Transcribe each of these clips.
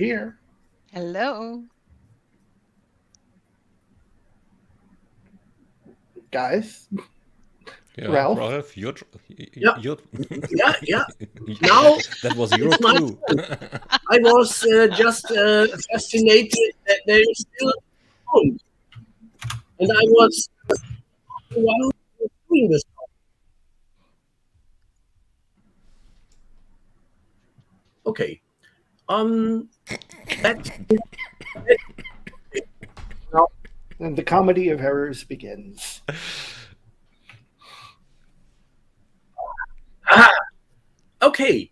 here. Hello. Guys. Yeah, Ralph? you're Yeah. Yeah. Now that was your it's my clue. turn. I was just fascinated that there is still phone, and I was the one who was doing this. Okay. That now, And the comedy of errors begins. okay.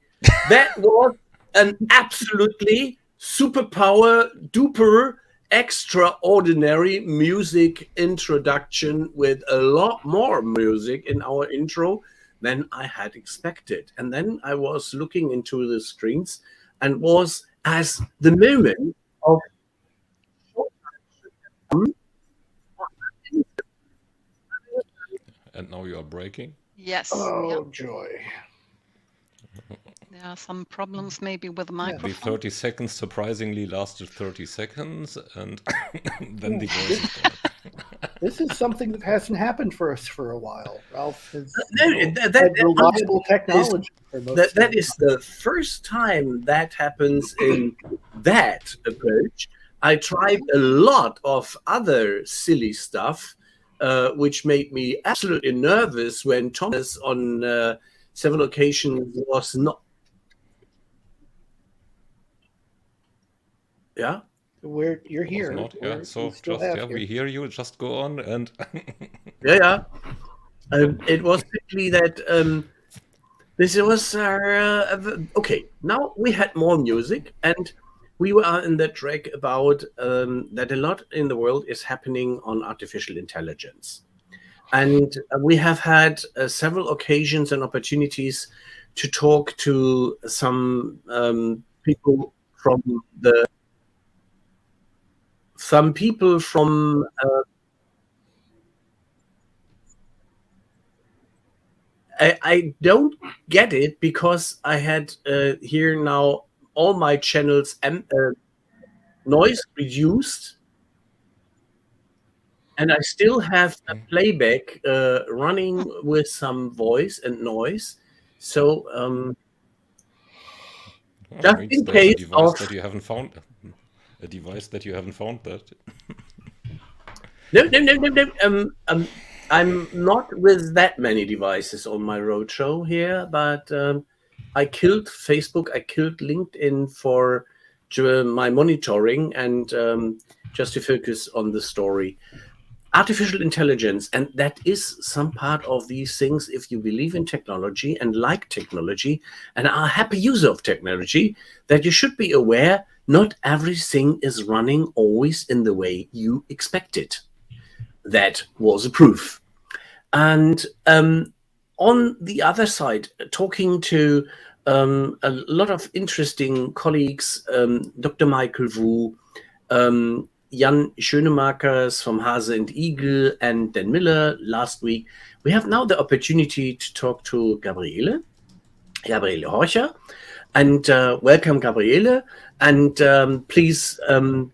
That was an absolutely superpower duper extraordinary music introduction with a lot more music in our intro than I had expected. And then I was looking into the screens and was as the moment of And now you are breaking. Yes. Oh, joy. There are some problems maybe with the The microphone. 30 seconds surprisingly lasted 30 seconds, and then the voice is gone. This is something that hasn't happened for us for a while. Ralph has that had reliable technology for most that is the first time that happens in that approach. I tried a lot of other silly stuff, which made me absolutely nervous when Thomas on several occasions was not. Yeah. You're here. Not, yeah. We So still just have we you. hear you. Just go on and. Yeah. It was simply that this was okay. Now we had more music, and we were in that track about that a lot in the world is happening on artificial intelligence, and we have had several occasions and opportunities to talk to some people from I don't get it because I had here now all my channels noise reduced, and I still have a playback running with some voice and noise. So just means in there's case a device of that you haven't found. A device that you haven't found that. no. I'm not with that many devices on my roadshow here, but I killed Facebook, I killed LinkedIn for my monitoring and just to focus on the story. Artificial intelligence, and that is some part of these things. If you believe in technology and like technology and are a happy user of technology, that you should be aware not everything is running always in the way you expect it. That was a proof. And on the other side, talking to a lot of interesting colleagues, Dr. Michael Wu, Jan Schönemakers from Hase and Igel, and Dan Miller last week. We have now the opportunity to talk to Gabriele Horcher. And welcome, Gabriele. And please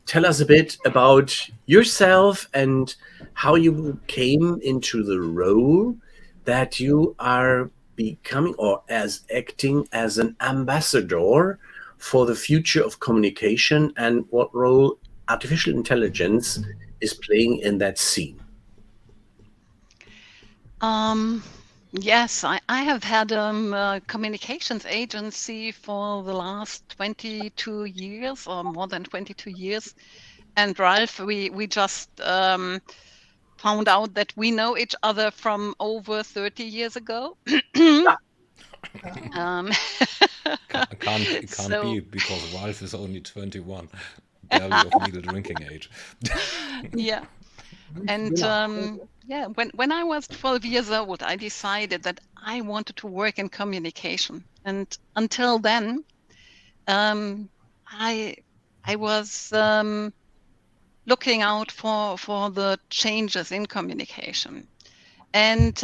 tell us a bit about yourself and how you came into the role that you are becoming or as acting as an ambassador for the future of communication and what role artificial intelligence is playing in that scene. Yes, I have had a communications agency for the last 22 years or more than 22 years. And Ralph, we just found out that we know each other from over 30 years ago. Can't So- be because Ralph is only 21, barely of legal drinking age. Yeah. And when I was 12 years old, I decided that I wanted to work in communication. And until then, I was looking out for the changes in communication. And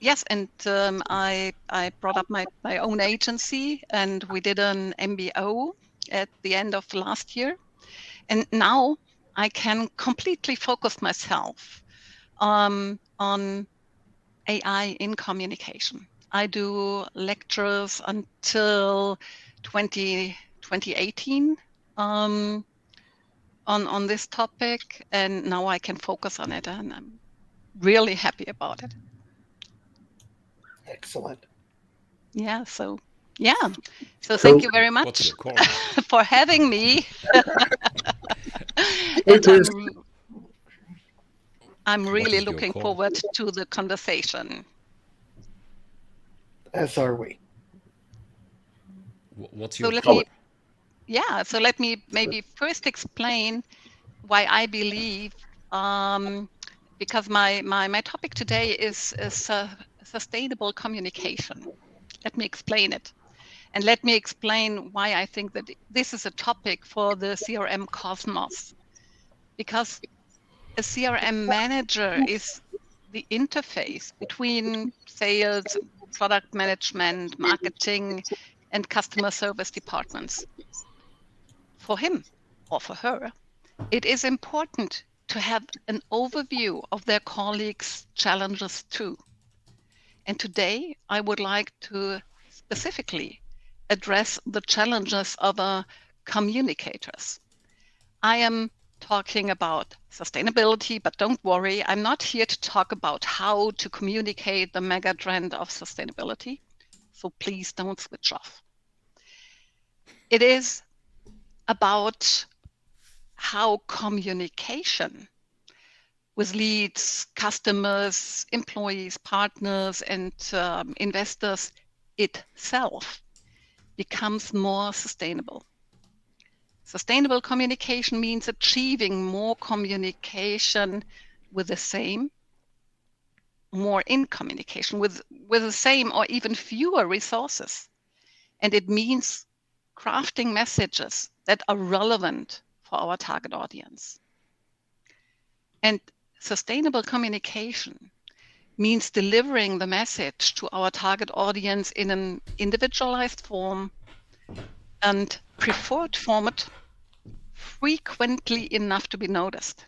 yes, and I brought up my own agency, and we did an MBO at the end of last year. And now I can completely focus myself on AI in communication. I do lectures until 2018 on this topic, and now I can focus on it, and I'm really happy about it. Excellent. Yeah, so thank you very What's much your course? for having me. It And was- I'm really is your looking call? forward to the conversation. As are we. What's So your let call? me, yeah, so let me maybe first explain why I believe, because my topic today is sustainable communication. Let me explain it. And let me explain why I think that this is a topic for the CRM cosmos. Because a CRM manager is the interface between sales, product management, marketing, and customer service departments. For him or for her, it is important to have an overview of their colleagues' challenges too. And today, I would like to specifically address the challenges of communicators. I am talking about sustainability, but don't worry, I'm not here to talk about how to communicate the mega trend of sustainability. So please don't switch off. It is about how communication with leads, customers, employees, partners, and investors itself becomes more sustainable. Sustainable communication means achieving more communication with the same, more in communication with the same or even fewer resources. And it means crafting messages that are relevant for our target audience. And sustainable communication means delivering the message to our target audience in an individualized form and preferred format, frequently enough to be noticed.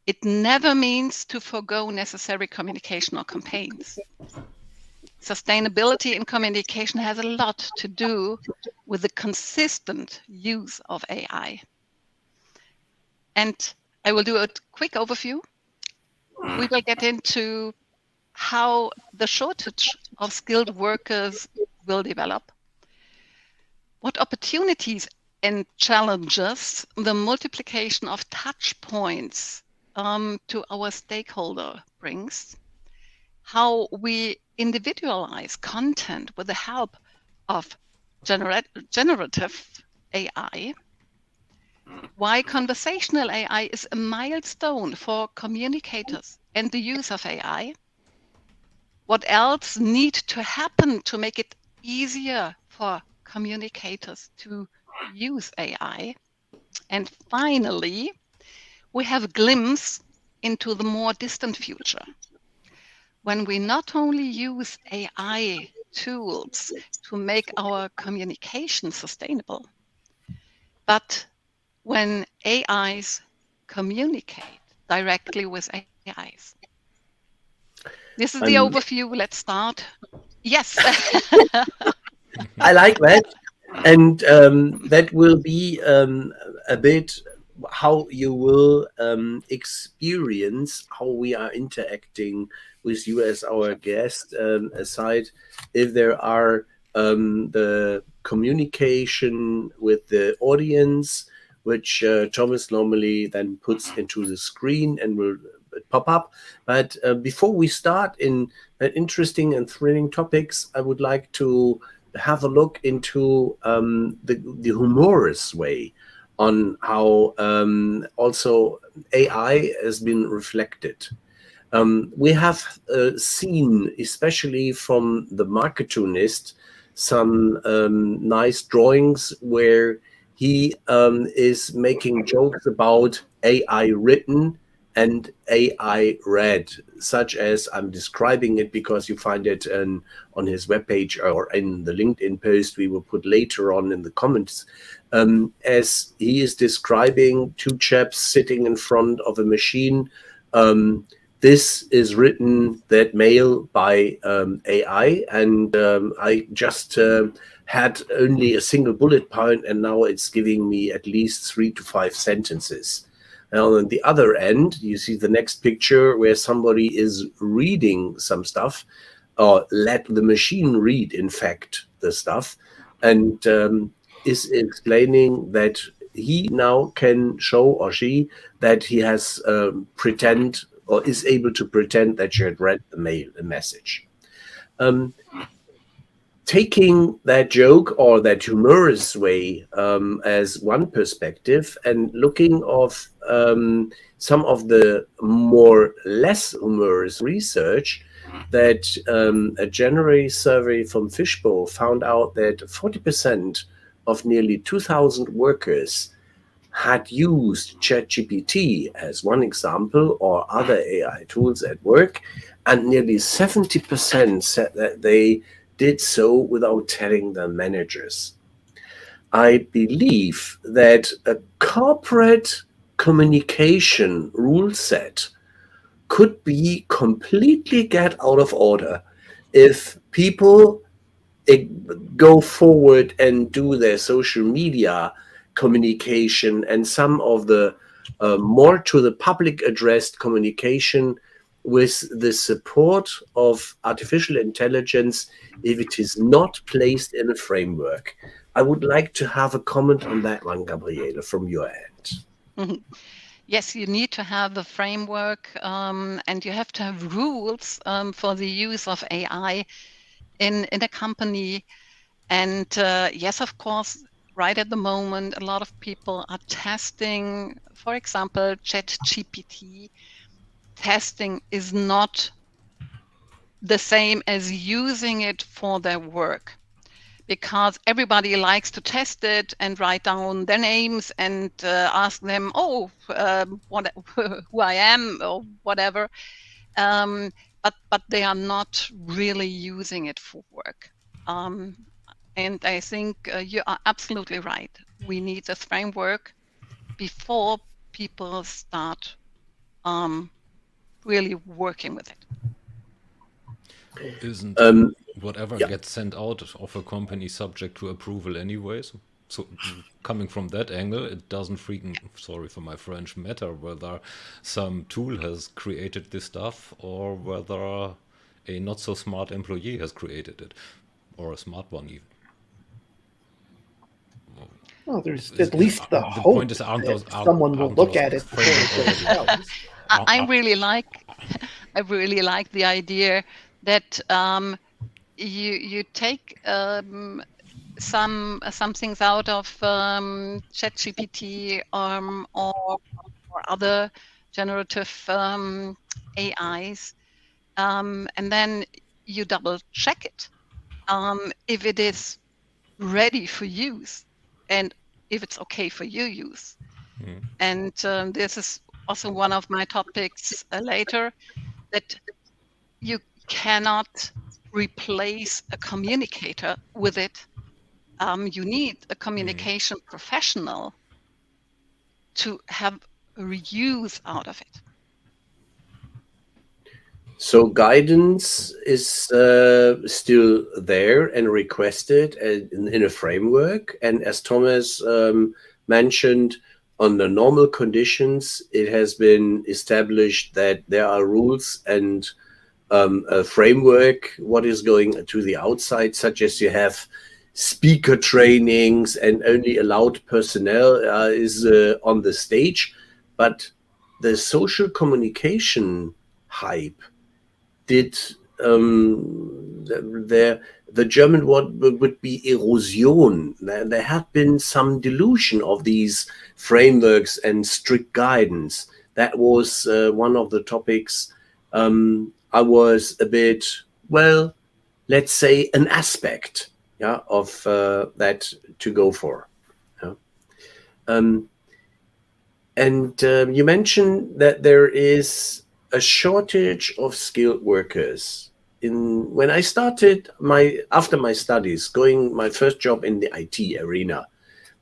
It never means to forgo necessary communication or campaigns. Sustainability in communication has a lot to do with the consistent use of AI. And I will do a quick overview. We will get into how the shortage of skilled workers will develop, what opportunities and challenges the multiplication of touch points to our stakeholder brings, how we individualize content with the help of generative AI, why conversational AI is a milestone for communicators and the use of AI, what else needs to happen to make it easier for communicators to use AI, and finally, we have a glimpse into the more distant future, when we not only use AI tools to make our communication sustainable, but when AIs communicate directly with AIs. This is the overview. Let's start. Yes. I like that. And that will be a bit how you will experience how we are interacting with you as our guest, aside if there are the communication with the audience, which Thomas normally then puts into the screen and will pop up. But before we start in interesting and thrilling topics, I would like to have a look into the humorous way on how also AI has been reflected. We have seen, especially from the Marketunist, some nice drawings where he is making jokes about AI written and AI read, such as I'm describing it because you find it on his webpage or in the LinkedIn post we will put later on in the comments, as he is describing two chaps sitting in front of a machine. This is written, that mail, by AI, and I just had only a single bullet point, and now it's giving me at least 3 to 5 sentences. Now, on the other end, you see the next picture where somebody is reading some stuff, or let the machine read, in fact, the stuff, and is explaining that he now can show, or she, that he has pretend, or is able to pretend that you had read the mail, the message. Taking that joke or that humorous way as one perspective, and looking of some of the more less humorous research, that a January survey from Fishbowl found out that 40% of nearly 2,000 workers had used ChatGPT as one example, or other AI tools at work, and nearly 70% said that they did so without telling their managers. I believe that a corporate communication rule set could be completely get out of order if people go forward and do their social media communication and some of the more to the public addressed communication with the support of artificial intelligence, if it is not placed in a framework. I would like to have a comment on that one, Gabriele, from your end. Yes, you need to have the framework, and you have to have rules for the use of AI in a company. And yes, of course, right at the moment, a lot of people are testing, for example, ChatGPT. Testing is not the same as using it for their work, because everybody likes to test it and write down their names and ask them, what, who I am or whatever. But they are not really using it for work. And I think you are absolutely right. We need this framework before people start really working with it. Isn't whatever yeah. gets sent out of a company subject to approval anyways? So coming from that angle, it doesn't freaking, sorry for my French, matter whether some tool has created this stuff or whether a not so smart employee has created it, or a smart one even. Well, there's at least the the hope point is, that someone will look at it before it goes out. I really like the idea that you take some things out of ChatGPT or other generative AIs, and then you double check it if it is ready for use and if it's okay for your use. And this is also one of my topics later, that you cannot replace a communicator with it. You need a communication professional to have a reuse out of it. So guidance is still there and requested in a framework. And as Thomas mentioned, under normal conditions, it has been established that there are rules and a framework, what is going to the outside, such as you have speaker trainings and only allowed personnel is on the stage. But the social communication hype did the German word would be erosion. There had been some dilution of these frameworks and strict guidance. That was one of the topics I was a bit, well, let's say an aspect of that to go for. And you mentioned that there is a shortage of skilled workers. When I started after my studies, going my first job in the IT arena,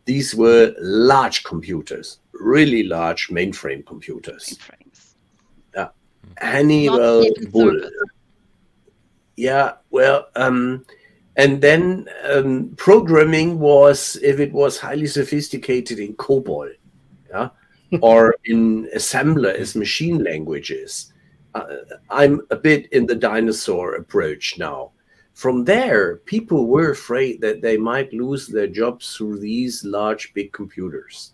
these were large computers, really large mainframe computers. Frames. Yeah, Honeywell, Not even Bull. servers. Yeah, well, and then programming was, if it was highly sophisticated, in COBOL, yeah, or in assembler as machine languages. I'm a bit in the dinosaur approach now. From there, people were afraid that they might lose their jobs through these large, big computers.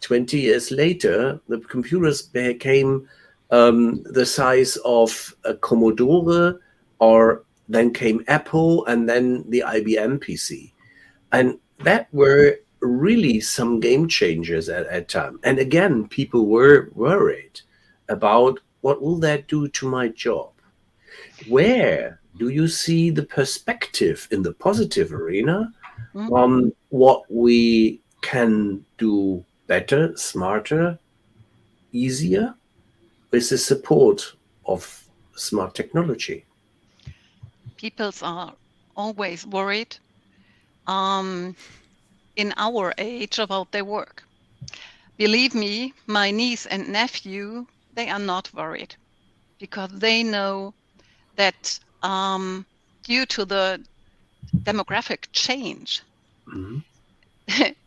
20 years later, the computers became the size of a Commodore, or then came Apple, and then the IBM PC. And that were really some game changers at that time. And again, people were worried about, what will that do to my job? Where do you see the perspective in the positive arena on what we can do better, smarter, easier with the support of smart technology? People are always worried in our age about their work. Believe me, my niece and nephew, they are not worried, because they know that due to the demographic change,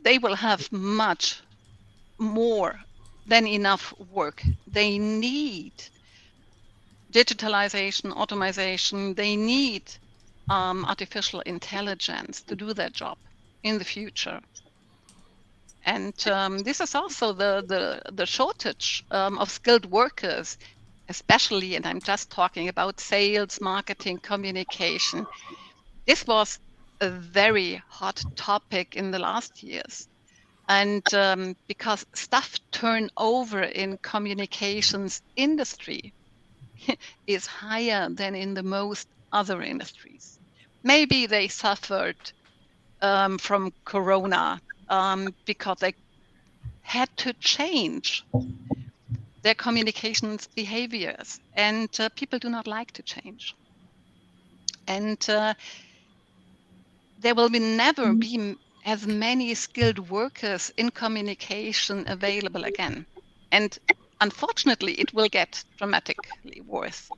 they will have much more than enough work. They need digitalization, automation. They need artificial intelligence to do their job in the future. And this is also the shortage of skilled workers, especially, and I'm just talking about sales, marketing, communication. This was a very hot topic in the last years. And because staff turnover in communications industry is higher than in the most other industries. Maybe they suffered from Corona because they had to change their communications behaviors, and people do not like to change. And there will never be as many skilled workers in communication available again. And unfortunately, it will get dramatically worse.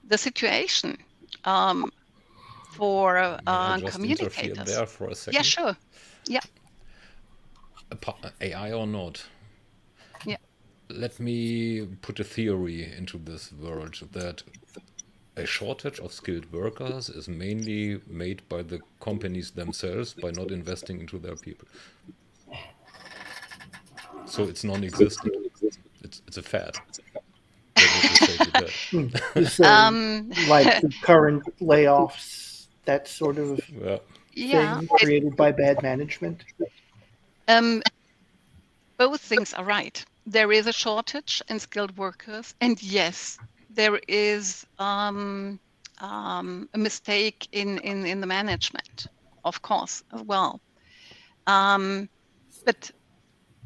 The situation for May I just interfere communicators. there for a second? Yeah, sure. Yeah. AI or not? Yeah. Let me put a theory into this world that a shortage of skilled workers is mainly made by the companies themselves by not investing into their people. So it's non-existent. It's a fad. This, like the current layoffs, that sort of thing created by bad management. Both things are right. There is a shortage in skilled workers, and yes, there is a mistake in the management, of course, as well. But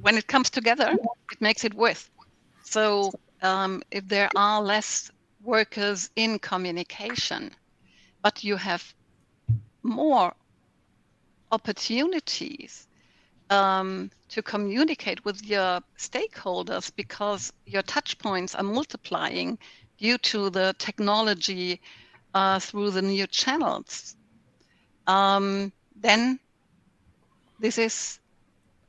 when it comes together, it makes it worse. So if there are less workers in communication, but you have more opportunities to communicate with your stakeholders because your touch points are multiplying due to the technology through the new channels, then this is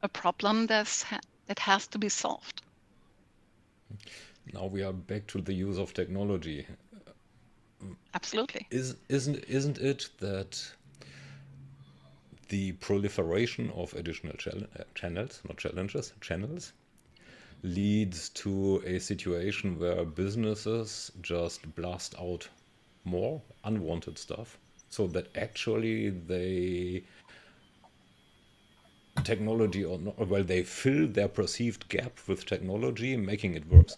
a problem that has to be solved. Now we are back to the use of technology. Absolutely. Isn't it that the proliferation of additional channels, not challenges, channels, leads to a situation where businesses just blast out more unwanted stuff, so that actually they fill their perceived gap with technology, making it worse?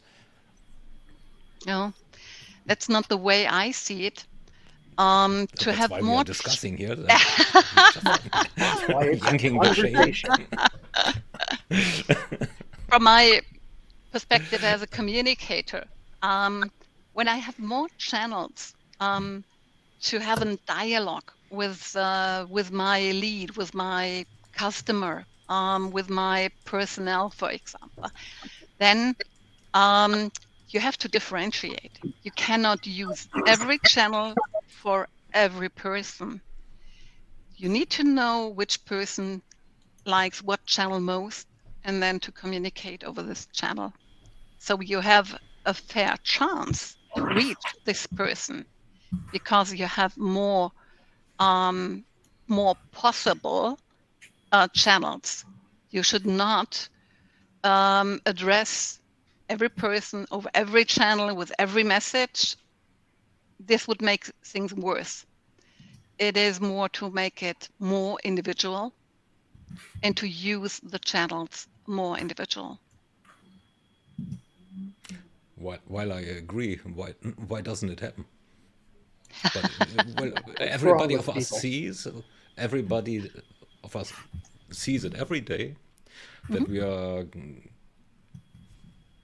No, that's not the way I see it. To have why more we are discussing here. That's why it's yanking the chain. From my perspective as a communicator, when I have more channels to have a dialogue with my lead, with my customer, with my personnel, for example, then you have to differentiate. You cannot use every channel for every person. You need to know which person likes what channel most, and then to communicate over this channel. So you have a fair chance to reach this person because you have more possible channels. You should not address every person over every channel with every message. This would make things worse. It is more to make it more individual and to use the channels more individual. While I agree, why doesn't it happen? But well, everybody of us sees it every day that we are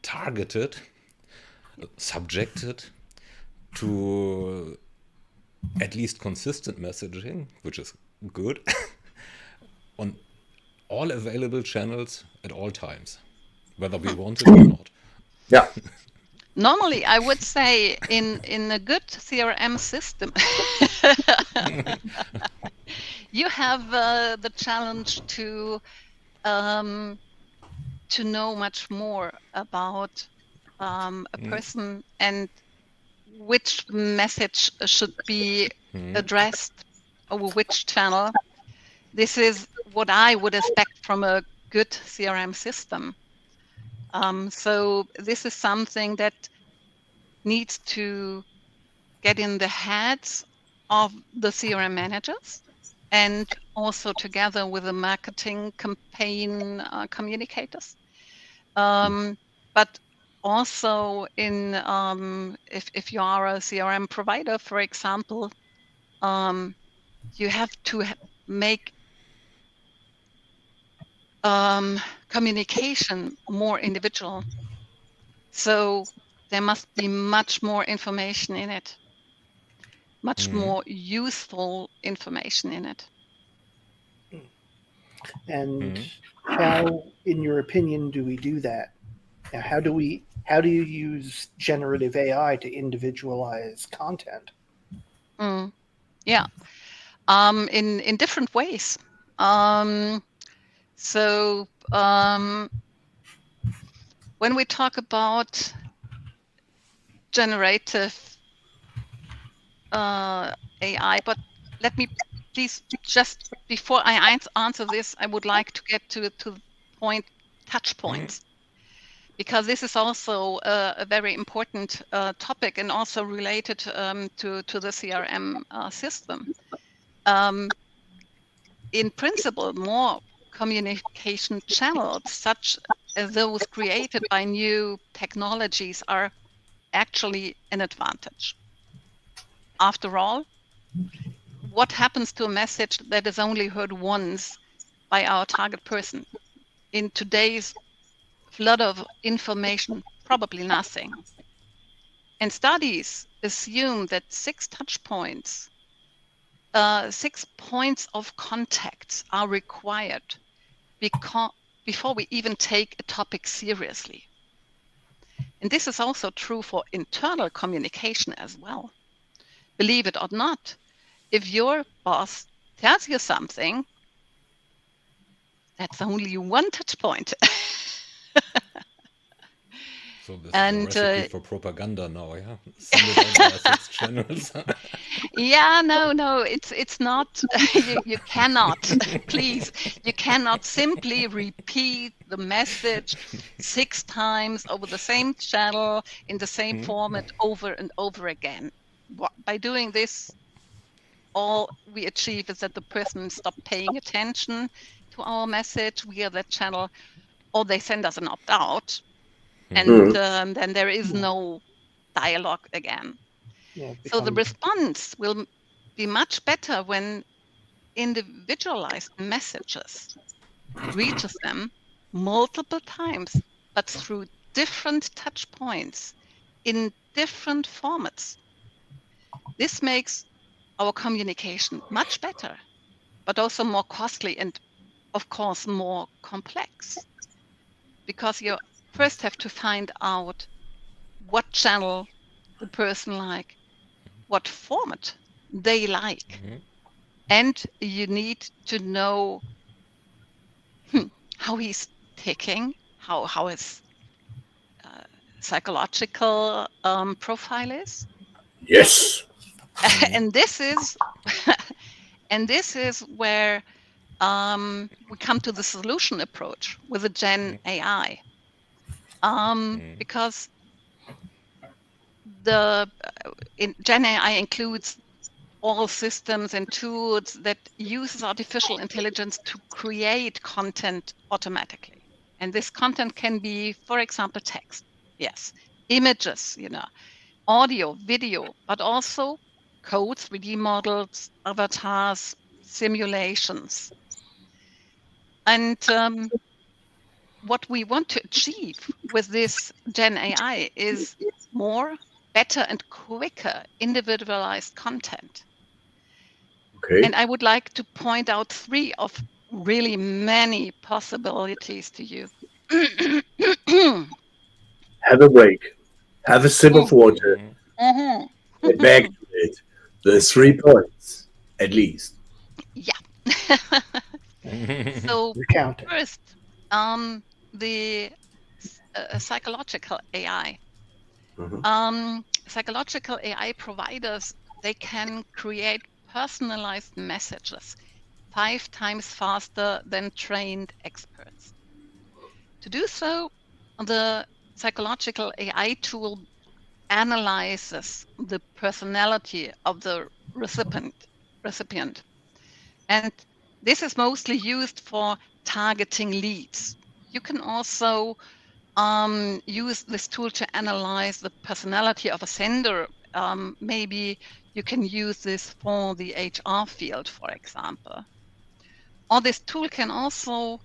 targeted, subjected to at least consistent messaging, which is good, on all available channels at all times, whether we want it or not. Yeah. Normally, I would say in a good CRM system, you have the challenge to know much more about a person and which message should be addressed over which channel. This is what I would expect from a good CRM system. So this is something that needs to get in the heads of the CRM managers and also together with the marketing campaign communicators. But also in if you are a CRM provider, for example, you have to make communication more individual. So there must be much more information in it, much more useful information in it. And how, in your opinion, do we do that? How do you use generative AI to individualize content? Yeah, in different ways. So when we talk about generative AI, but let me please, just before I answer this, I would like to get to the point, touch points, because this is also a very important topic and also related to the CRM system. In principle, more communication channels, such as those created by new technologies, are actually an advantage. After all, what happens to a message that is only heard once by our target person? In today's flood of information, probably nothing. And studies assume that 6 touch points, 6 points of contact are required before we even take a topic seriously. And this is also true for internal communication as well. Believe it or not, if your boss tells you something, that's only 1 touch point. So this is a recipe for propaganda now, yeah? Send it over 6 channels. Yeah, no, it's not. You cannot, please, you cannot simply repeat the message 6 times over the same channel in the same format over and over again. By doing this, all we achieve is that the person stops paying attention to our message via that channel, or they send us an opt-out, and then there is no dialogue again. So the response will be much better when individualized messages reaches them multiple times, but through different touch points in different formats. This makes our communication much better, but also more costly and, of course, more complex, because you first have to find out what channel the person like, what format they like, and you need to know how he's ticking, how his psychological profile is. Yes. And this is and this is where we come to the solution approach with the Gen AI, because the Gen AI includes all systems and tools that uses artificial intelligence to create content automatically. And this content can be, for example, text, yes, images, audio, video, but also code, 3D models, avatars, simulations. And what we want to achieve with this Gen AI is more, better, and quicker individualized content. Okay. And I would like to point out 3 of really many possibilities to you. Have a break. Have a sip of water. Get back to it. The 3 points, at least. Yeah. So Recount it. first, the psychological AI. Psychological AI providers, they can create personalized messages 5 times faster than trained experts. To do so, the psychological AI tool analyzes the personality of the recipient. And this is mostly used for targeting leads. You can also use this tool to analyze the personality of a sender. Maybe you can use this for the HR field, for example. Or this tool can also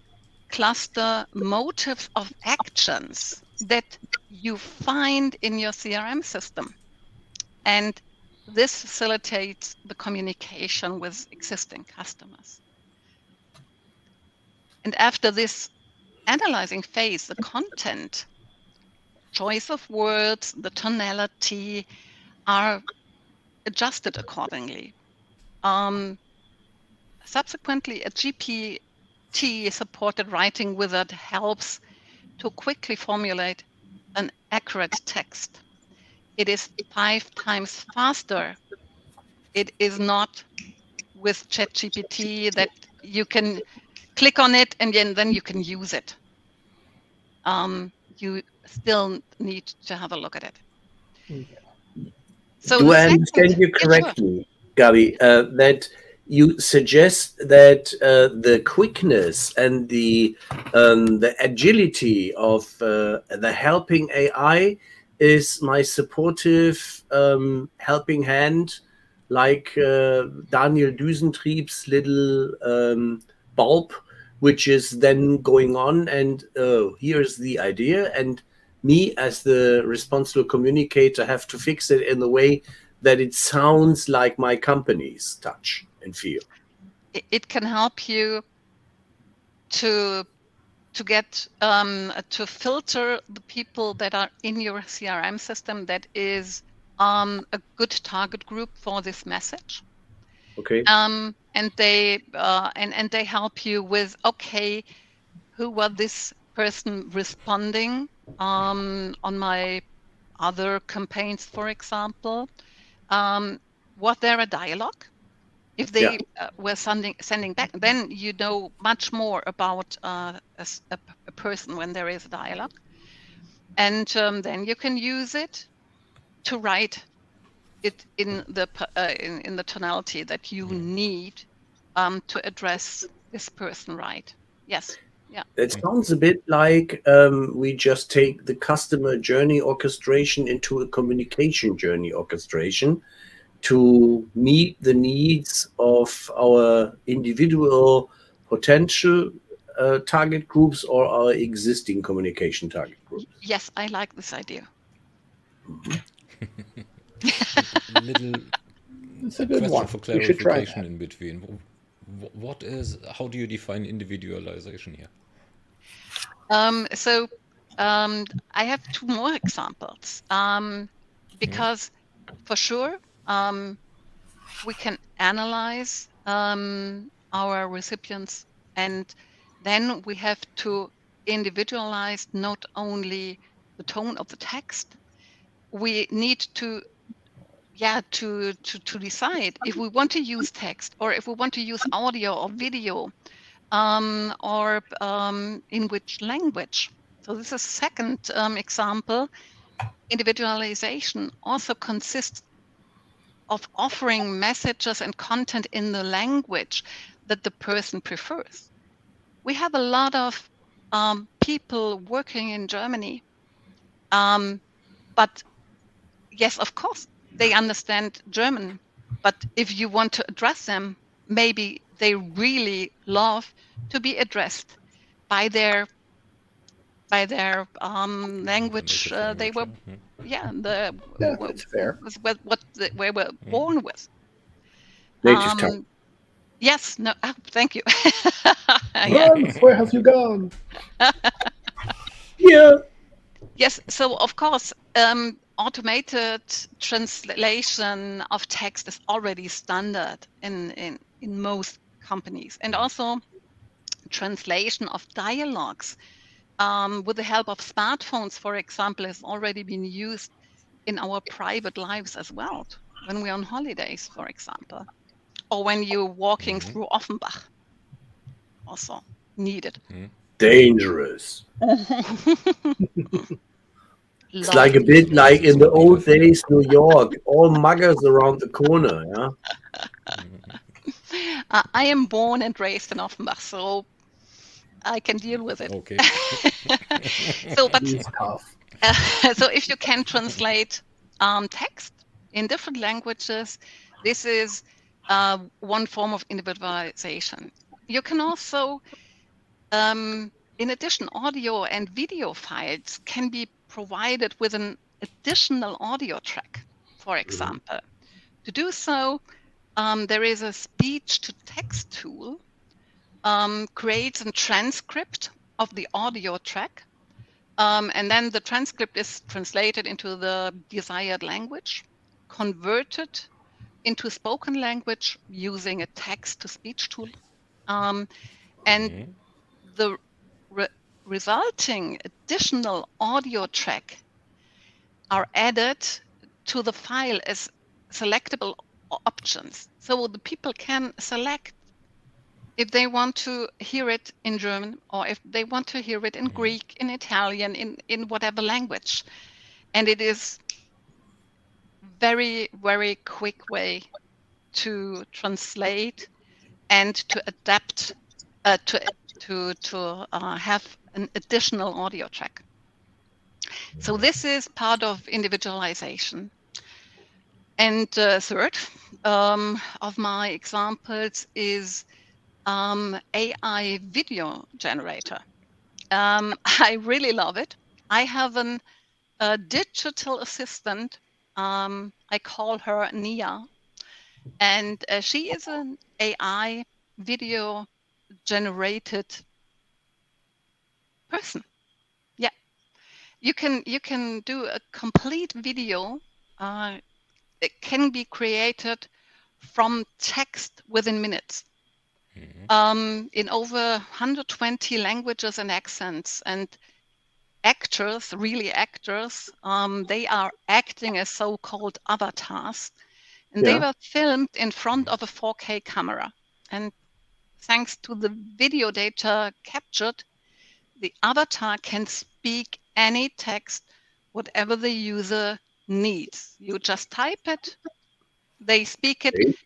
cluster motives of actions that you find in your CRM system. And this facilitates the communication with existing customers. And after this analyzing phase, the content, choice of words, the tonality are adjusted accordingly. Subsequently, a GPT-supported writing wizard helps to quickly formulate an accurate text. It is 5 times faster. It is not with ChatGPT that you can click on it and then you can use it. You still need to have a look at it. So do I understand you correctly, Gabi, that you suggest that the quickness and the agility of the helping AI is my supportive helping hand, like Daniel Düsentrieb's little bulb, which is then going on, and here's the idea, and me as the responsible communicator have to fix it in the way that it sounds like my company's touch and feel. It can help you to get to filter the people that are in your CRM system that is a good target group for this message. Okay. And they help you with, okay, who was this person responding on my other campaigns, for example? Was there a dialogue? If they were sending back, then you know much more about a person when there is a dialogue, and then you can use it to write it in the tonality that you need to address this person right. Yes. Yeah. It sounds a bit like we just take the customer journey orchestration into a communication journey orchestration to meet the needs of our individual potential target groups or our existing communication target groups? Yes, I like this idea. Little It's a good question one. for We should try clarification that. in between. How do you define individualization here? I have two more examples, because for sure we can analyze our recipients, and then we have to individualize not only the tone of the text. We need to decide if we want to use text or if we want to use audio or video, or in which language. So this is second example. Individualization also consists of offering messages and content in the language that the person prefers. We have a lot of people working in Germany, but yes, of course, they understand German. But if you want to address them, maybe they really love to be addressed by their language they were, Yeah, that's fair. what they were born with. Native tongue. Yes, no, thank you. Hans, where have you gone? Yeah. Yes, so of course, automated translation of text is already standard in most companies, and also translation of dialogues with the help of smartphones, for example, has already been used in our private lives as well, when we're on holidays, for example, or when you're walking through Offenbach, also needed. Dangerous. It's like a bit Lovely. like in the old days, New York, all muggers around the corner, yeah? I am born and raised in Offenbach, so I can deal with it. Okay. He's tough. So if you can translate text in different languages, this is one form of individualization. You can also, in addition, audio and video files can be provided with an additional audio track, for example. To do so, there is a speech-to-text tool, creates a transcript of the audio track, and then the transcript is translated into the desired language, converted into spoken language using a text-to-speech tool, and the resulting additional audio track are added to the file as selectable options. So the people can select if they want to hear it in German, or if they want to hear it in Greek, in Italian, in whatever language. And it is very, very quick way to translate and to adapt, to have an additional audio track. So this is part of individualization. And third of my examples is AI video generator. I really love it. I have a digital assistant. I call her Nia, and she is an AI video generated person. Yeah, you can do a complete video. It can be created from text within minutes, in over 120 languages and accents. And actors, really actors, they are acting as so-called avatars, and they were filmed in front of a 4K camera. And thanks to the video data captured, the avatar can speak any text, whatever the user needs. You just type it, they speak it.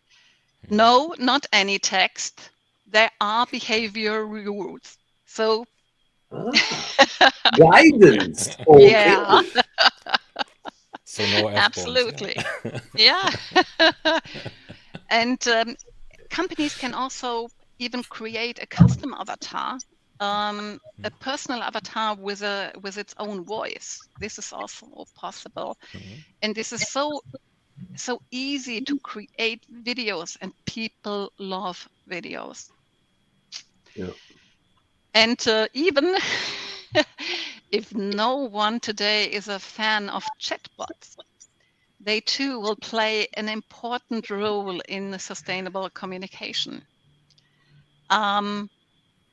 No, not any text. There are behavior rules. So guidance. Okay. yeah, So no F-bombs. absolutely. Yeah. And companies can also even create a custom avatar a personal avatar with its own voice. This is also possible, and this is so easy to create videos, and people love videos. Yeah. And even if no one today is a fan of chatbots, they too will play an important role in sustainable communication.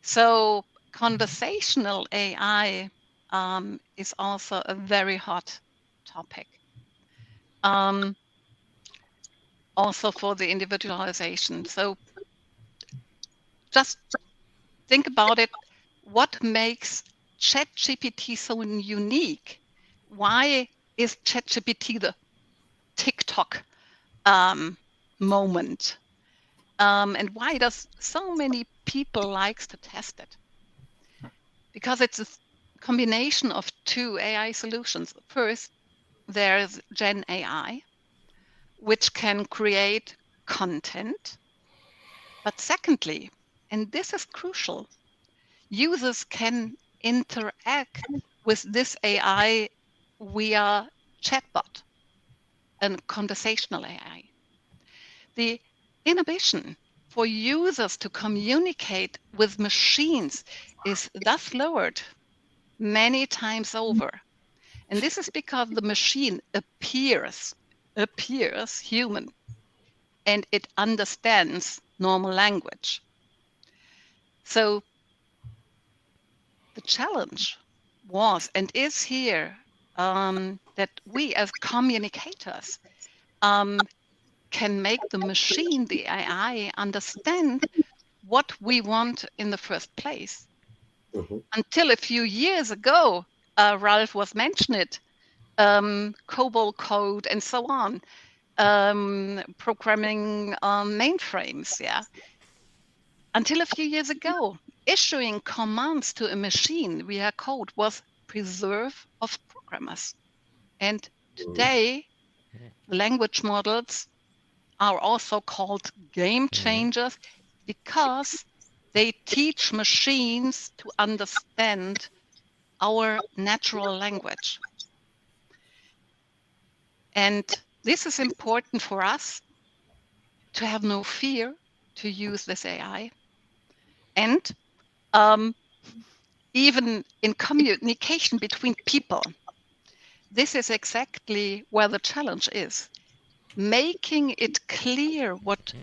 So conversational AI is also a very hot topic. Also for the individualization. So just think about it. What makes ChatGPT so unique? Why is ChatGPT the TikTok moment? And why does so many people likes to test it? Because it's a combination of two AI solutions. First, there's Gen AI, which can create content. But secondly, and this is crucial, users can interact with this AI via chatbot and conversational AI. The inhibition for users to communicate with machines is thus lowered many times over. And this is because the machine appears human, and it understands normal language. So the challenge was and is here that we as communicators can make the machine, the AI, understand what we want in the first place. Until a few years ago, Ralph was mentioned it, COBOL code and so on, programming mainframes, yeah. Until a few years ago, issuing commands to a machine via code was preserve of programmers. And today, language models are also called game changers because they teach machines to understand our natural language. And this is important for us to have no fear to use this AI. And even in communication between people, this is exactly where the challenge is. Making it clear what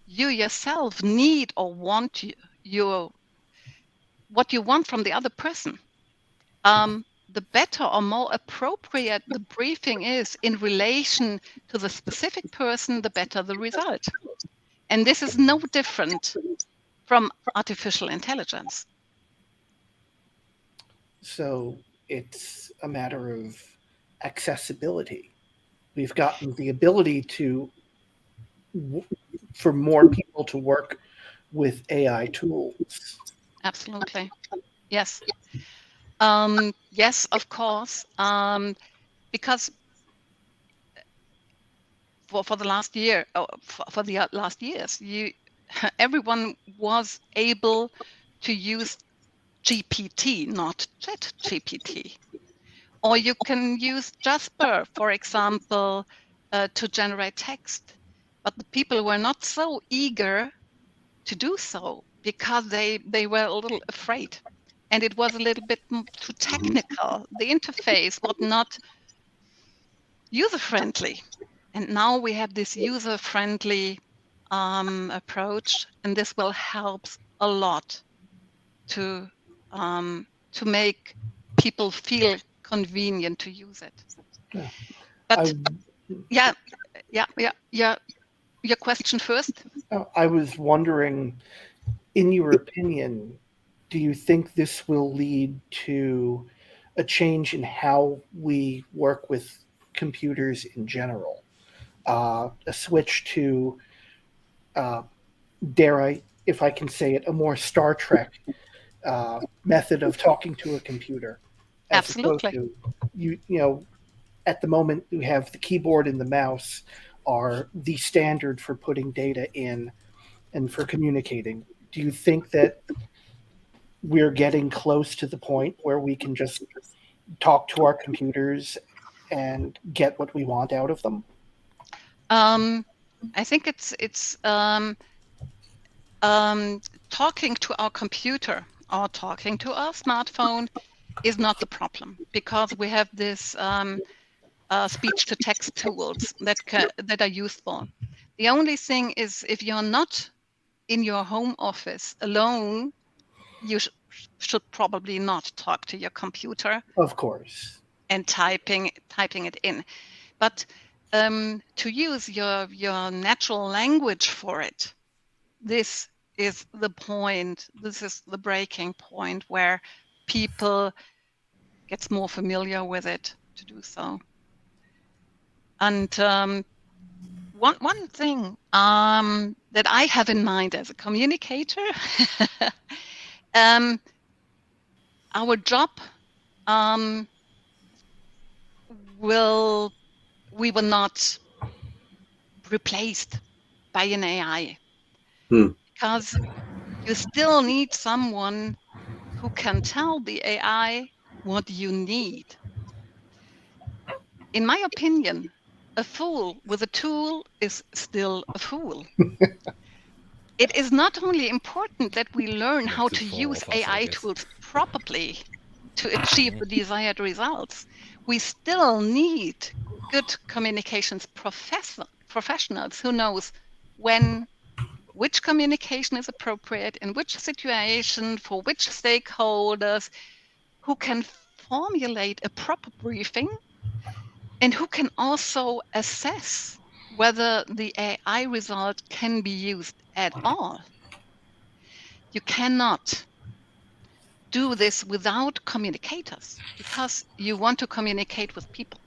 you yourself need or want, what you want from the other person. The better or more appropriate the briefing is in relation to the specific person, the better the result. And this is no different from artificial intelligence. So it's a matter of accessibility. We've gotten the ability for more people to work with AI tools. Absolutely. Yes. Yes, of course. Because for the last year, for the last years, everyone was able to use GPT, not ChatGPT. Or you can use Jasper, for example, to generate text. But the people were not so eager to do so because they were a little afraid. And it was a little bit too technical. The interface was not user-friendly. And now we have this user-friendly approach, and this will help a lot to make people feel convenient to use it. Yeah. But your question first. I was wondering, in your opinion, do you think this will lead to a change in how we work with computers in general? A switch to, dare I, if I can say it, a more Star Trek method of talking to a computer, as Absolutely. opposed to you know, at the moment we have the keyboard and the mouse are the standard for putting data in and for communicating. Do you think that we're getting close to the point where we can just talk to our computers and get what we want out of them? I think it's talking to our computer or talking to our smartphone is not the problem, because we have this speech-to-text tools that are useful. The only thing is, if you're not in your home office alone, you should probably not talk to your computer Of course. and typing it in. But to use your natural language for it, this is the point. This is the breaking point where people gets more familiar with it to do so. And one thing that I have in mind as a communicator, our job we will not replaced by an AI, because you still need someone who can tell the AI what you need. In my opinion, a fool with a tool is still a fool. It is not only important that we learn how to use AI tools properly to achieve the desired results. We still need good communications professionals who knows which communication is appropriate, in which situation, for which stakeholders, who can formulate a proper briefing, and who can also assess whether the AI result can be used at all. You cannot do this without communicators, because you want to communicate with people.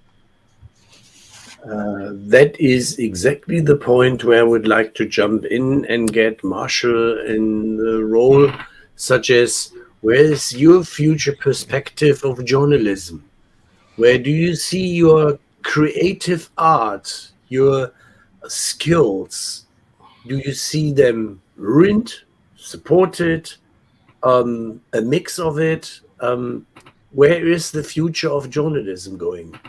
That is exactly the point where I would like to jump in and get Marshall in the role, such as, where is your future perspective of journalism? Where do you see your creative art, your skills? Do you see them ruined, supported, a mix of it? Where is the future of journalism going?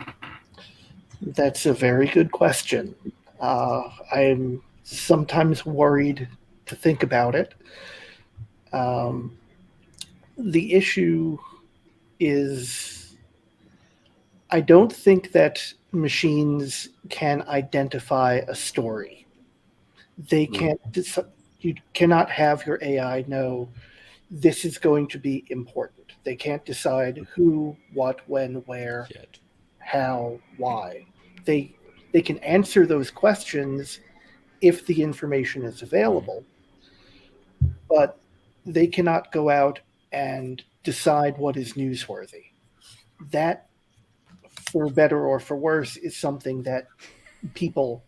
That's a very good question. I'm sometimes worried to think about it. The issue is, I don't think that machines can identify a story. They can't. You cannot have your AI know this is going to be important. They can't decide who, what, when, where, Yet. how, why. They can answer those questions if the information is available, but they cannot go out and decide what is newsworthy. That, for better or for worse, is something that people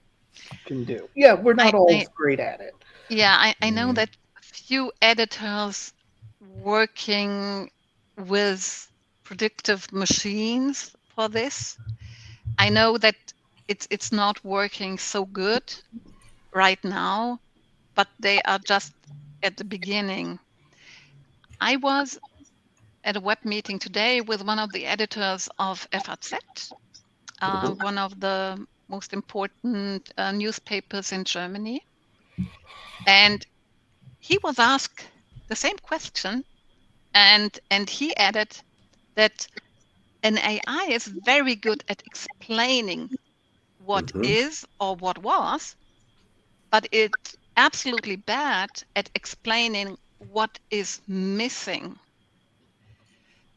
can do. Yeah, we're not all great at it. Yeah, I know that few editors working with predictive machines for this. I know that it's not working so good right now, but they are just at the beginning. I was at a web meeting today with one of the editors of FAZ, one of the most important newspapers in Germany. And he was asked the same question, and he added that an AI is very good at explaining what is or what was, but it's absolutely bad at explaining what is missing.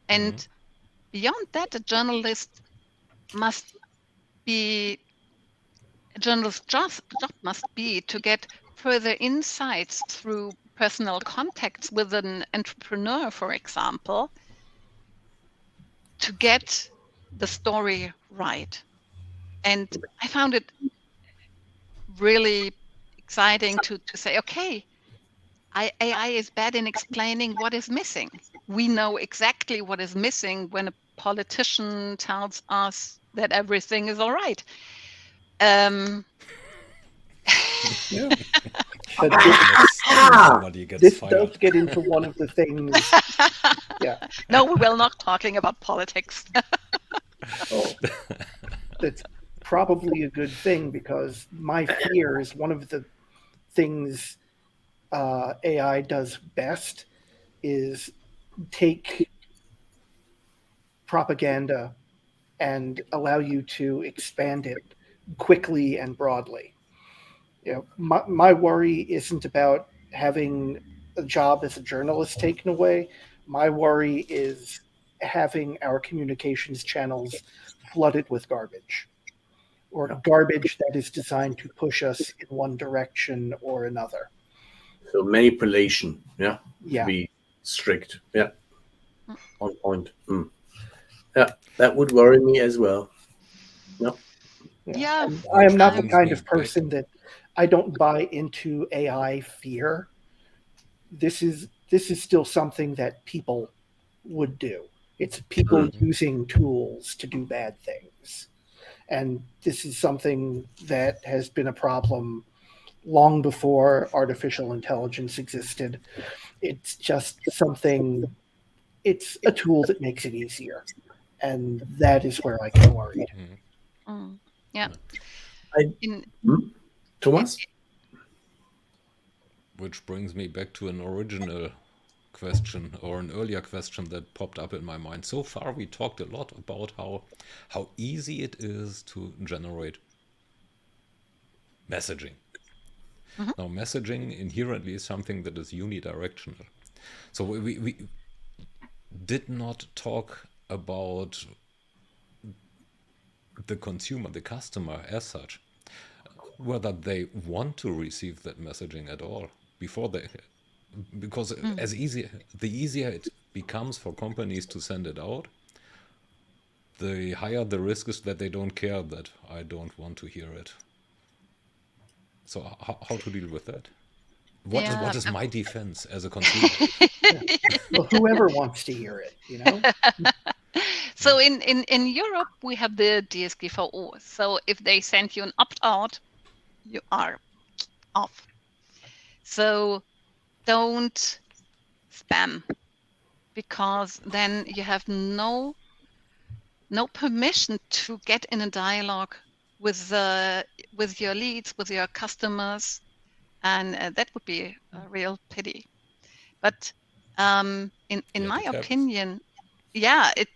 And beyond that, a journalist's job must be to get further insights through personal contacts with an entrepreneur, for example, to get the story right. And I found it really exciting to say, okay, AI is bad in explaining what is missing. We know exactly what is missing when a politician tells us that everything is all right. Yeah. But Somebody gets this fired. does get into one of the things. Yeah, No, we will not talking about politics. that's probably a good thing, because my fear is one of the things AI does best is take propaganda and allow you to expand it quickly and broadly. You know, my worry isn't about having a job as a journalist taken away. My worry is having our communications channels flooded with garbage, or garbage that is designed to push us in one direction or another. So manipulation, to Yeah. be strict, on point. Yeah, that would worry me as well. Yeah. And I am not the brings kind me of person that I don't buy into AI fear. This is still something that people would do. It's people using tools to do bad things. And this is something that has been a problem long before artificial intelligence existed. It's just something, it's a tool that makes it easier. And that is where I get worried. Yeah. Thomas? Which brings me back to an original question, or an earlier question that popped up in my mind. So far we talked a lot about how easy it is to generate messaging. Now messaging inherently is something that is unidirectional. So we did not talk about the consumer, the customer as such, whether they want to receive that messaging at all before they, because the easier it becomes for companies to send it out, the higher the risk is that they don't care, that I don't want to hear it. So how to deal with that? What is my defense as a consumer? Well, whoever wants to hear it, you know? So in Europe, we have the DSGVO. So if they send you an opt-out, you are off. So don't spam, because then you have no permission to get in a dialogue with your leads, with your customers, and that would be a real pity. But in my opinion, it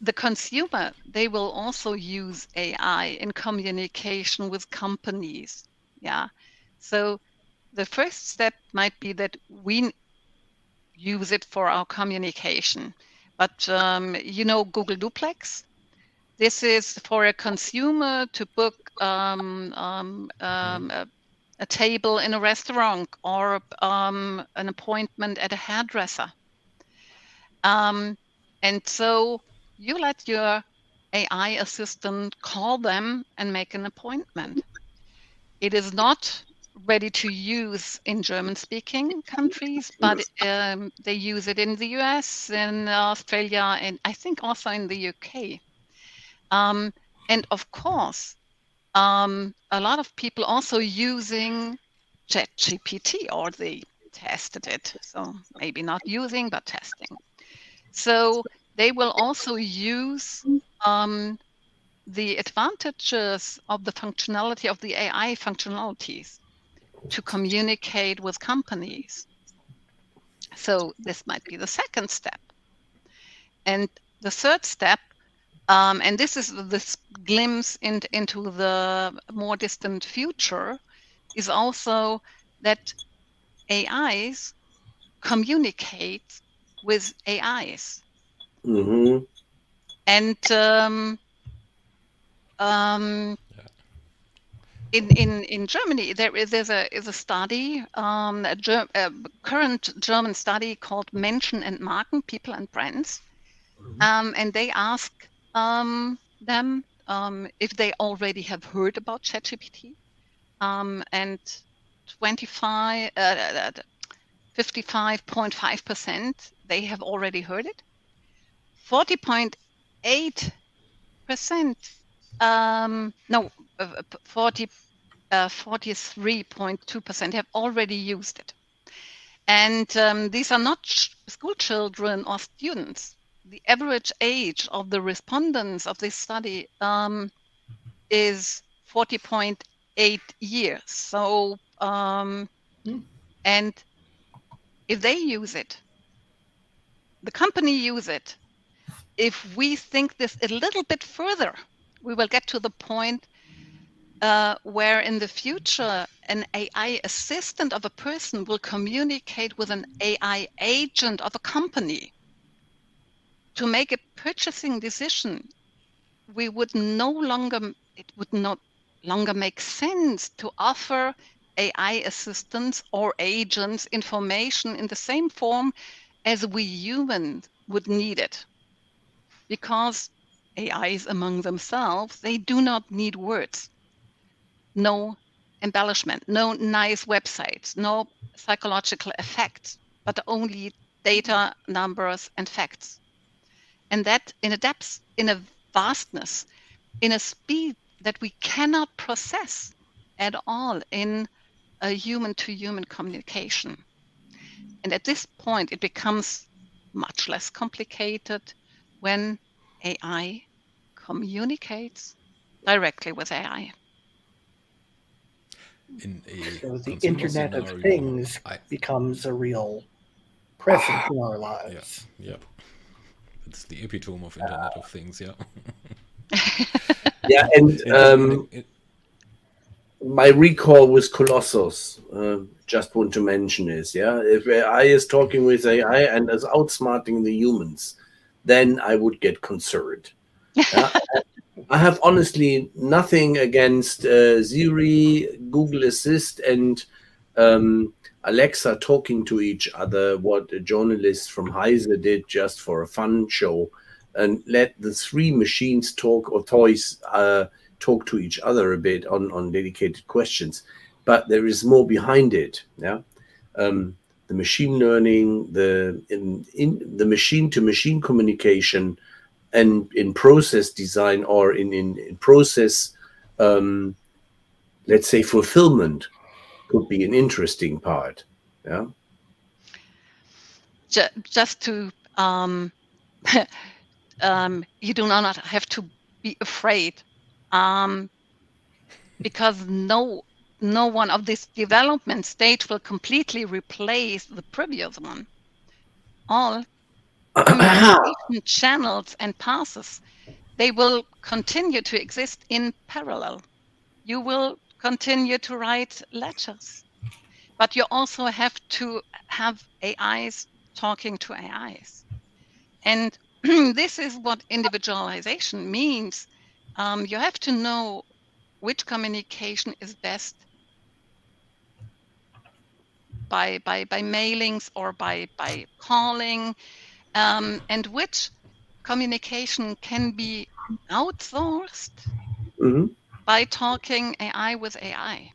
the consumer, they will also use AI in communication with companies. So the first step might be that we use it for our communication. But Google Duplex, this is for a consumer to book a table in a restaurant, or an appointment at a hairdresser. And so you let your AI assistant call them and make an appointment. It is not ready to use in German-speaking countries, but they use it in the US, in Australia, and I think also in the UK. And of course, a lot of people also using ChatGPT, or they tested it. So maybe not using, but testing. So they will also use the advantages of the functionality of the AI functionalities to communicate with companies. So this might be the second step. And the third step, and this is this glimpse into the more distant future, is also that AIs communicate with AIs. And in Germany, there's a study, a current German study called Menschen and Marken, People and Brands, and they ask them if they already have heard about ChatGPT, and 55.5% they have already heard it. 40.8%, 43.2% have already used it. And these are not school children or students. The average age of the respondents of this study is 40.8 years. So, and if they use it, the company use it, if we think this a little bit further, we will get to the point where in the future an AI assistant of a person will communicate with an AI agent of a company. To make a purchasing decision, it would no longer make sense to offer AI assistants or agents information in the same form as we humans would need it. Because AIs among themselves, they do not need words. No embellishment, no nice websites, no psychological effects, but only data, numbers, and facts. And that in a depth, in a vastness, in a speed that we cannot process at all in a human-to-human communication. And at this point, it becomes much less complicated when AI communicates directly with AI. In a So the consumer Internet of scenario, Things becomes a real presence in our lives. yeah. It's the epitome of Internet of Things, yeah. Yeah, and my recall with Colossus, just want to mention is, if AI is talking with AI and is outsmarting the humans, then I would get concerned. Yeah? I have honestly nothing against Siri, Google Assist, and Alexa talking to each other, what a journalist from Heise did just for a fun show, and let the three machines talk, or toys talk to each other a bit on dedicated questions. But there is more behind it. Yeah, the machine learning, the machine-to-machine communication, and in process design, or in process, let's say, fulfillment, could be an interesting part. Yeah. Just to you do not have to be afraid, because no one of this development stage will completely replace the previous one. All communication channels and passes, they will continue to exist in parallel. You will continue to write letters, but you also have to have AIs talking to AIs. And this is what individualization means. You have to know which communication is best by mailings or by calling, and which communication can be outsourced by talking AI with AI.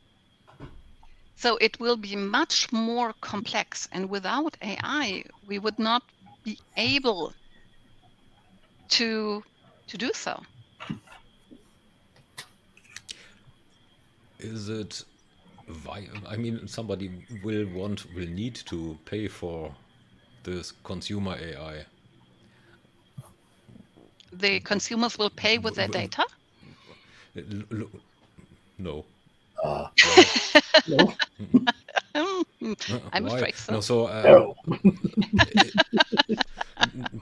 So it will be much more complex, and without AI, we would not be able to do so. Is it I mean, somebody will need to pay for this consumer AI. The consumers will pay with their data? No. No? I'm Why? afraid so. No, so No.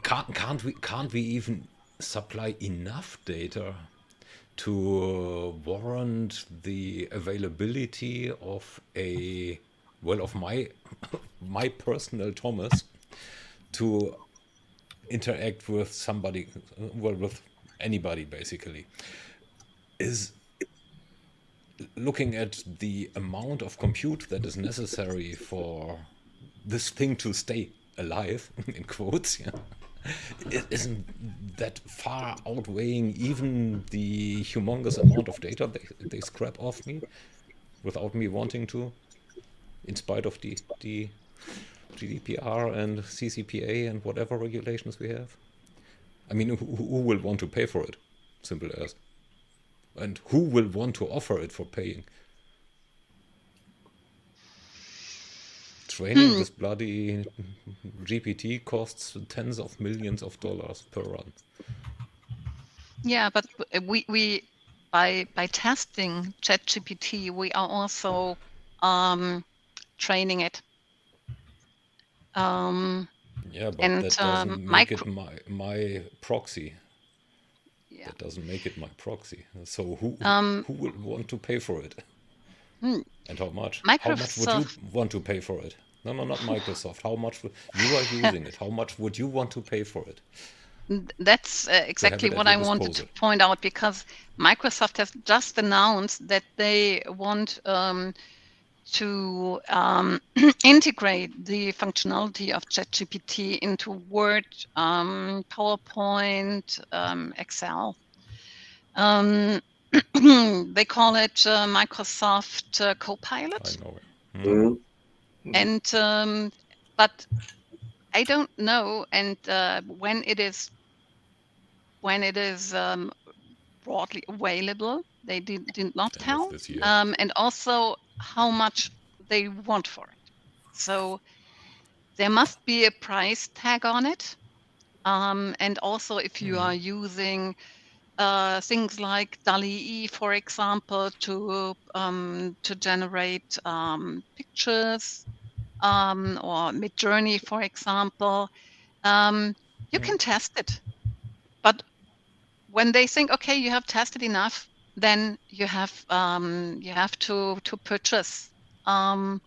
can't we even supply enough data to warrant the availability of my personal Thomas to interact with somebody, with anybody basically? Is looking at the amount of compute that is necessary for this thing to stay alive, in quotes, yeah, isn't that far outweighing even the humongous amount of data they scrap off me without me wanting to, in spite of the GDPR and CCPA and whatever regulations we have? I mean, who will want to pay for it? Simple as. And who will want to offer it for paying? Training this bloody GPT costs tens of millions of dollars per run. Yeah, but we by testing ChatGPT, we are also training it. Yeah, but And that doesn't make it micro, my proxy. yeah, That doesn't make it my proxy. So who will want to pay for it? hmm, And how much? How much would you Microsoft. want to pay for it? No, not Microsoft. How much you are using it? How much would you want to pay for it That's to have exactly it at what your I wanted to disposal? point out, because Microsoft has just announced that they want to integrate the functionality of ChatGPT into Word, PowerPoint, Excel. They call it Microsoft I Copilot, know it. Mm. and but I don't know. And when it is broadly available, they did not End of tell, this year. and also how much they want for it. So there must be a price tag on it. And also, if you are using things like DALL-E, for example, to generate pictures, or Midjourney, for example, you can test it. But when they think, okay, you have tested enough, then you have to purchase. Um,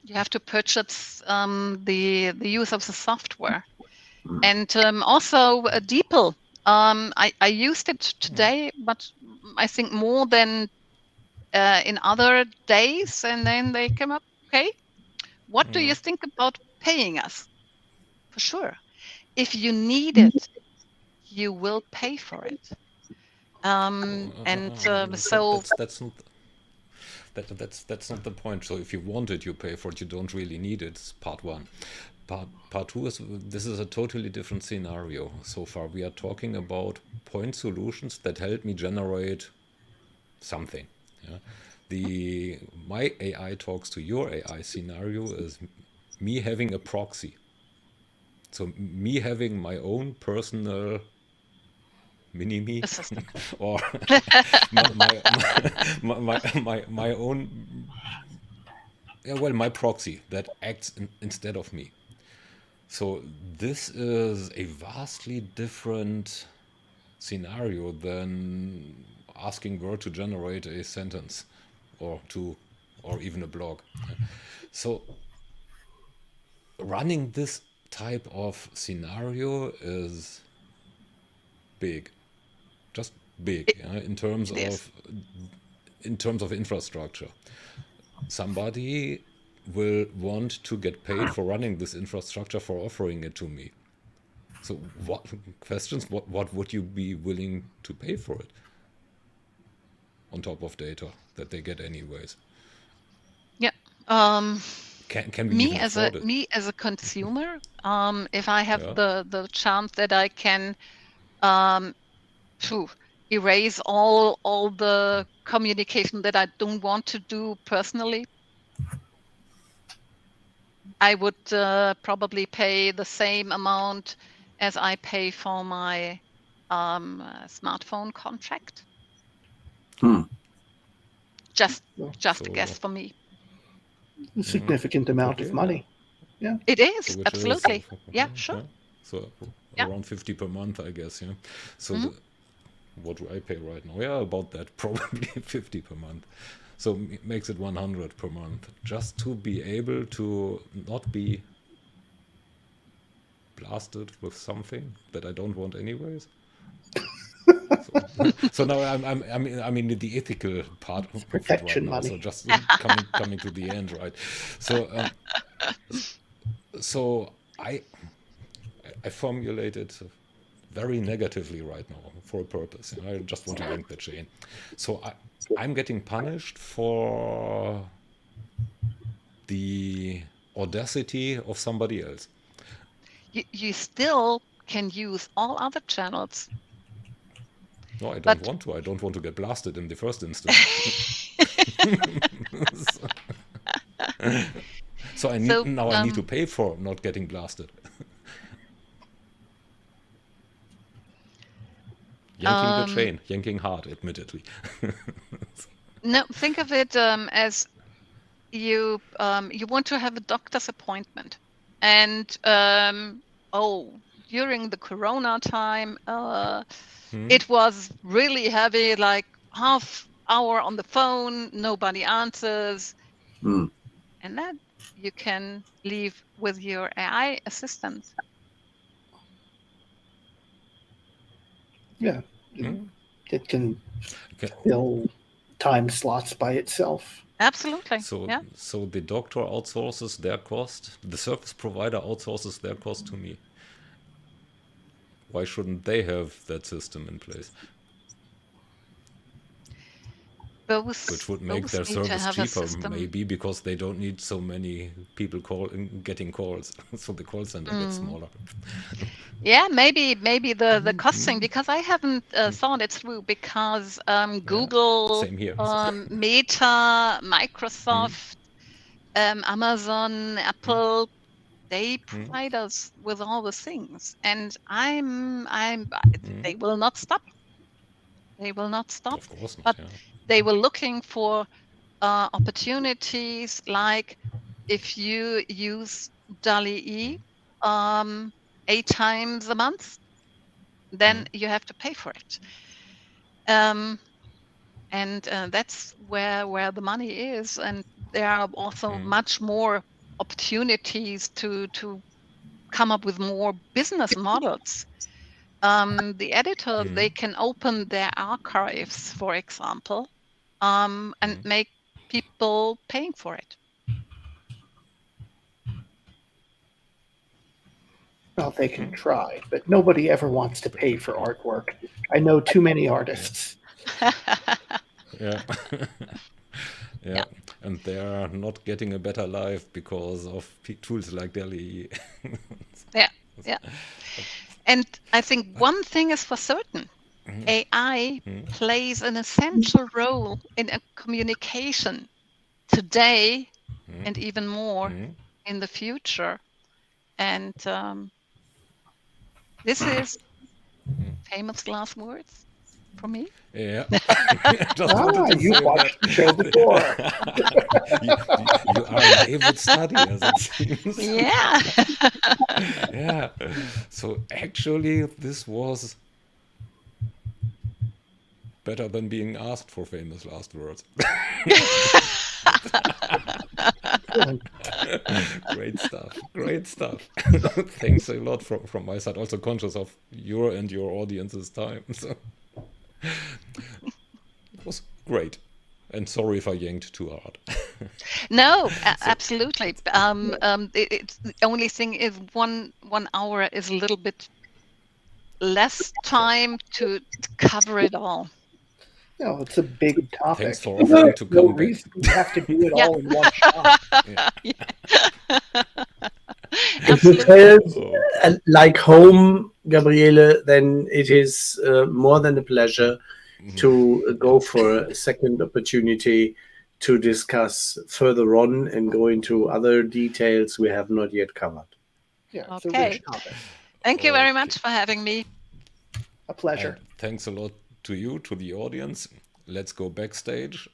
you have to purchase the use of the software. And also DeepL. I used it today, but I think more than in other days. And then they came up, okay, what do you think about paying us? For sure. If you need it, you will pay for it. And so, That's not the point. So if you want it, you pay for it. You don't really need it. It's part one. Part two is this is a totally different scenario. So far, we are talking about point solutions that help me generate something. Yeah? My AI talks to your AI scenario is me having a proxy. So me having my own personal mini-me assistant. or my own, my proxy that acts instead of me. So this is a vastly different scenario than asking Word to generate a sentence or even a blog. So running this type of scenario is big, just big, in terms It is. of infrastructure. Somebody will want to get paid for running this infrastructure, for offering it to me. So what would you be willing to pay for it on top of data that they get anyways? Yeah. Can we even afford it? Me as a consumer, if I have Yeah. the chance that I can erase all the communication that I don't want to do personally, I would probably pay the same amount as I pay for my smartphone contract. Just a So guess for me. A significant amount of okay. money. Yeah. It is, So which absolutely. is Yeah, sure. So Yeah. around 50 per month, I guess. Yeah. So what do I pay right now? Yeah, about that, probably 50 per month. So it makes it 100 per month, just to be able to not be blasted with something that I don't want anyways. So now I'm in the ethical part of it right Protection now. money. So just coming to the end, right? So I formulated very negatively right now for a purpose. I just want to link the chain. So I'm getting punished for the audacity of somebody else. You still can use all other channels. No, I don't But want to. I don't want to get blasted in the first instance. So I so need to pay for not getting blasted. Yanking the chain, yanking hard, admittedly. no, think of it as you want to have a doctor's appointment, and during the Corona time, it was really heavy, like half hour on the phone, nobody answers, Mm. and that you can leave with your AI assistant. Yeah. Hmm? It can Okay. fill time slots by itself. Absolutely. So, Yeah. so the doctor outsources their cost, the service provider outsources their cost to me. Why shouldn't they have that system in place? Which would make both their need to service have a cheaper, system. maybe because they don't need so many people getting calls, so the call center gets smaller. Yeah, maybe the costing, because I haven't thought it through, because Google, Same here. Meta, Microsoft, Amazon, Apple, they provide us with all the things, and they will not stop. They will not stop. Of course not. But Yeah. they were looking for opportunities, like if you use DALL-E 8 times a month, then you have to pay for it. And that's where the money is. And there are also much more opportunities to come up with more business models. The editors, they can open their archives, for example, and make people paying for it. Well, they can try, but nobody ever wants to pay for artwork. I know too many artists. Yeah. Yeah. And they are not getting a better life because of tools like DALL-E. Yeah. And I think one thing is for certain. AI plays an essential role in a communication today and even more in the future. And this is famous last words for me. Yeah. Just you watched the show before. you are an avid studier, as it seems. Yeah. Yeah. So actually, this was better than being asked for famous last words. Great stuff. Great stuff. Thanks a lot from my side. Also conscious of your and your audience's time. So it was great. And sorry if I yanked too hard. No, absolutely. The only thing is 1 hour is a little bit less time to cover it all. No, it's a big topic. Thanks for offering to No come back. reason you have to do it all in one shot. If you felt like home, Gabriele, then it is more than a pleasure to go for a second opportunity to discuss further on and go into other details we have not yet covered. Yeah, it's a Okay. rich topic. Thank you very much for having me. A pleasure. And thanks a lot to you, to the audience. Let's go backstage